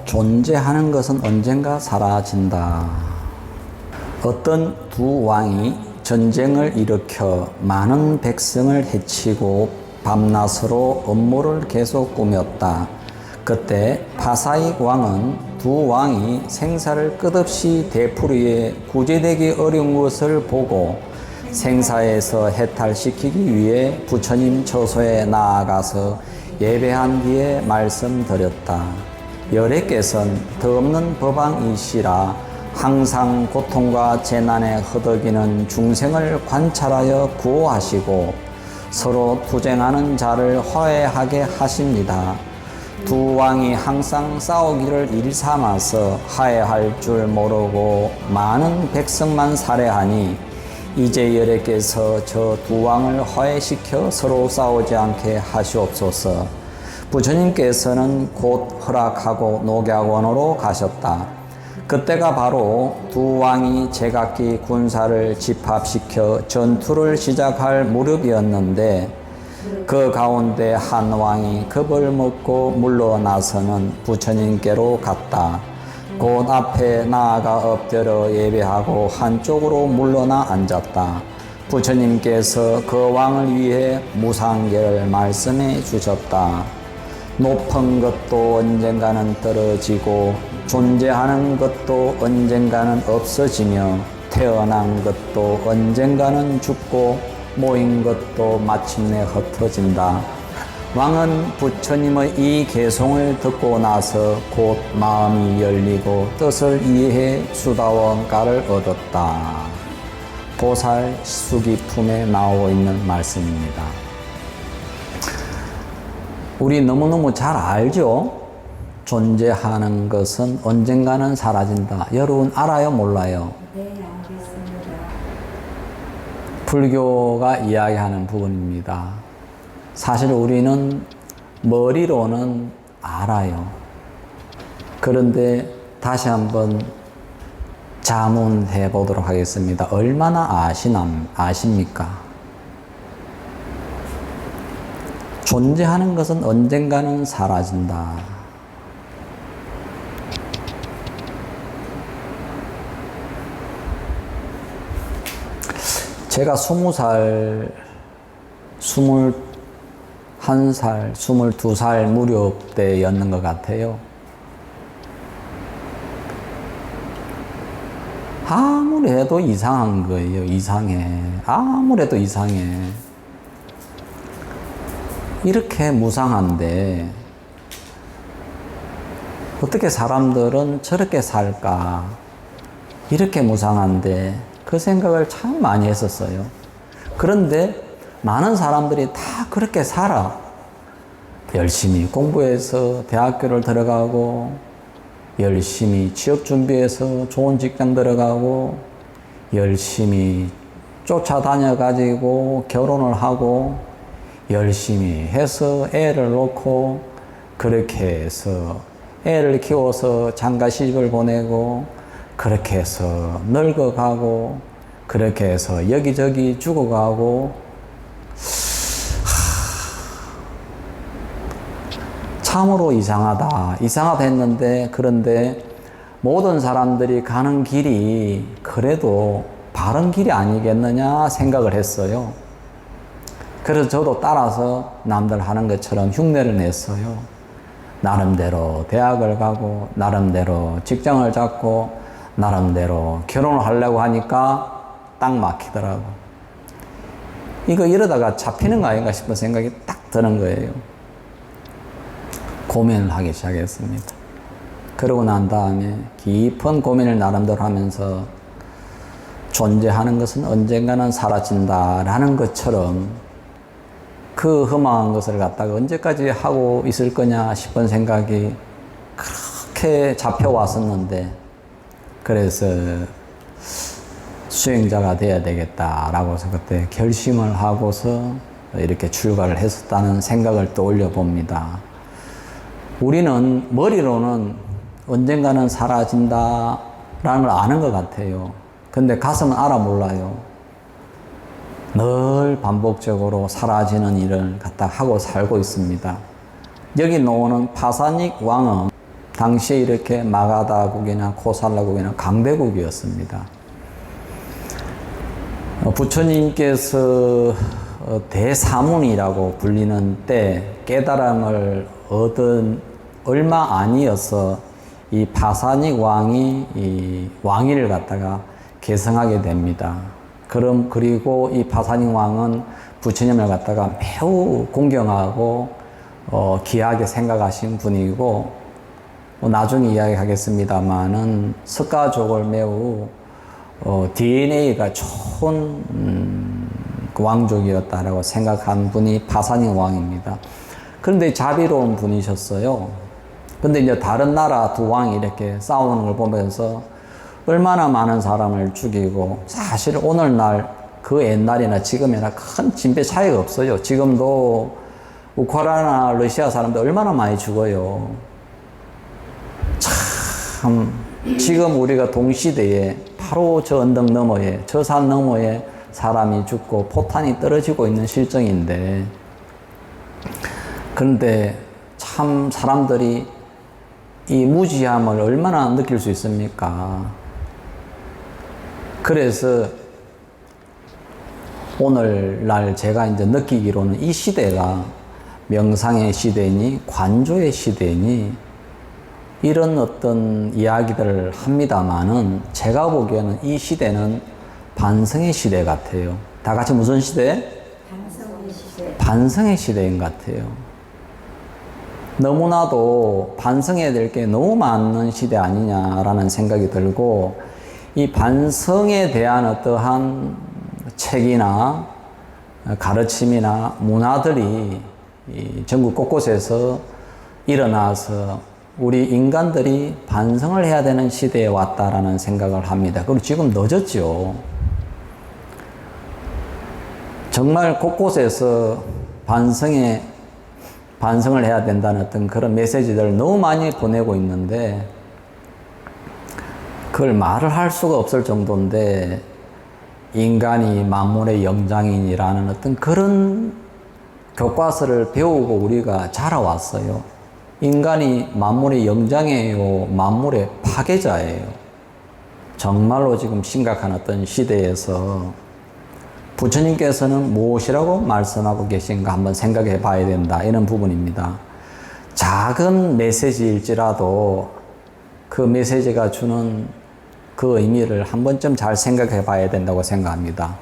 존재하는 것은 언젠가 사라진다. 어떤 두 왕이 전쟁을 일으켜 많은 백성을 해치고 밤낮으로 업무를 계속 꾸몄다. 그때 파사익 왕은 두 왕이 생사를 끝없이 되풀이해 구제되기 어려운 것을 보고 생사에서 해탈시키기 위해 부처님 처소에 나아가서 예배한 뒤에 말씀드렸다. 열애께서는 더없는 법왕이시라 항상 고통과 재난에 허덕이는 중생을 관찰하여 구호하시고 서로 투쟁하는 자를 화해하게 하십니다. 두 왕이 항상 싸우기를 일삼아서 화해할 줄 모르고 많은 백성만 살해하니 이제 열애께서 저 두 왕을 화해시켜 서로 싸우지 않게 하시옵소서. 부처님께서는 곧 허락하고 녹약원으로 가셨다. 그때가 바로 두 왕이 제각기 군사를 집합시켜 전투를 시작할 무렵이었는데 그 가운데 한 왕이 겁을 먹고 물러나서는 부처님께로 갔다. 곧 앞에 나아가 엎드려 예배하고 한쪽으로 물러나 앉았다. 부처님께서 그 왕을 위해 무상계를 말씀해 주셨다. 높은 것도 언젠가는 떨어지고 존재하는 것도 언젠가는 없어지며 태어난 것도 언젠가는 죽고 모인 것도 마침내 흩어진다. 왕은 부처님의 이 개송을 듣고 나서 곧 마음이 열리고 뜻을 이해해 수다원가를 얻었다. 보살 수기품에 나오고 있는 말씀입니다. 우리 너무너무 잘 알죠? 존재하는 것은 언젠가는 사라진다. 여러분 알아요? 몰라요? 네, 알겠습니다. 불교가 이야기하는 부분입니다. 사실 우리는 머리로는 알아요. 그런데 다시 한번 자문해 보도록 하겠습니다. 얼마나 아십니까? 존재하는 것은 언젠가는 사라진다. 제가 20살, 21살, 22살 무렵 때였는 것 같아요. 아무리 해도 이상한 거예요. 이상해. 아무래도 이상해. 이렇게 무상한데 어떻게 사람들은 저렇게 살까? 이렇게 무상한데 그 생각을 참 많이 했었어요. 그런데 많은 사람들이 다 그렇게 살아. 열심히 공부해서 대학교를 들어가고 열심히 취업 준비해서 좋은 직장 들어가고 열심히 쫓아다녀 가지고 결혼을 하고 열심히 해서 애를 놓고 그렇게 해서 애를 키워서 장가 시집을 보내고 그렇게 해서 늙어가고 그렇게 해서 여기저기 죽어가고 참으로 이상하다 했는데 그런데 모든 사람들이 가는 길이 그래도 바른 길이 아니겠느냐 생각을 했어요. 그래서 저도 따라서 남들 하는 것처럼 흉내를 냈어요. 나름대로 대학을 가고 나름대로 직장을 잡고 나름대로 결혼을 하려고 하니까 딱 막히더라고. 이거 이러다가 잡히는 거 아닌가 싶은 생각이 딱 드는 거예요. 고민을 하기 시작했습니다. 그러고 난 다음에 깊은 고민을 나름대로 하면서 존재하는 것은 언젠가는 사라진다라는 것처럼 그 험한 것을 갖다가 언제까지 하고 있을 거냐 싶은 생각이 그렇게 잡혀왔었는데 그래서 수행자가 돼야 되겠다라고 해서 그때 결심을 하고서 이렇게 출가를 했었다는 생각을 떠올려 봅니다. 우리는 머리로는 언젠가는 사라진다라는 걸 아는 것 같아요. 근데 가슴은 알아 몰라요. 늘 반복적으로 사라지는 일을 갖다 하고 살고 있습니다. 여기 나오는 파사닉 왕은 당시에 이렇게 마가다국이나 코살라국이나 강대국이었습니다. 부처님께서 대사문이라고 불리는 때 깨달음을 얻은 얼마 아니어서 이 파사닉 왕이 이 왕위를 갖다가 계승하게 됩니다. 그리고 이 파사닉 왕은 부처님을 갖다가 매우 공경하고 귀하게 생각하신 분이고, 나중에 이야기하겠습니다만은 석가족을 매우 DNA가 좋은 왕족이었다라고 생각한 분이 파사닉 왕입니다. 그런데 자비로운 분이셨어요. 근데 이제 다른 나라 두 왕이 이렇게 싸우는 걸 보면서 얼마나 많은 사람을 죽이고, 사실 오늘날 그 옛날이나 지금이나 큰 진배 차이가 없어요. 지금도 우크라이나, 러시아 사람들 얼마나 많이 죽어요. 참, 지금 우리가 동시대에 바로 저 언덕 너머에, 저 산 너머에 사람이 죽고 포탄이 떨어지고 있는 실정인데, 그런데 참 사람들이 이 무지함을 얼마나 느낄 수 있습니까? 그래서 오늘날 제가 이제 느끼기로는 이 시대가 명상의 시대니 관조의 시대니 이런 어떤 이야기들을 합니다만은, 제가 보기에는 이 시대는 반성의 시대 같아요. 다 같이 무슨 시대? 반성의 시대. 반성의 시대인 것 같아요. 너무나도 반성해야 될 게 너무 많은 시대 아니냐라는 생각이 들고, 이 반성에 대한 어떠한 책이나 가르침이나 문화들이 전국 곳곳에서 일어나서 우리 인간들이 반성을 해야 되는 시대에 왔다라는 생각을 합니다. 그리고 지금 늦었죠. 정말 곳곳에서 반성을 해야 된다는 어떤 그런 메시지들을 너무 많이 보내고 있는데, 그걸 말을 할 수가 없을 정도인데, 인간이 만물의 영장인이라는 어떤 그런 교과서를 배우고 우리가 자라왔어요. 인간이 만물의 영장이에요. 만물의 파괴자예요. 정말로 지금 심각한 어떤 시대에서 부처님께서는 무엇이라고 말씀하고 계신가 한번 생각해 봐야 된다, 이런 부분입니다. 작은 메시지일지라도 그 메시지가 주는 그 의미를 한 번쯤 잘 생각해 봐야 된다고 생각합니다.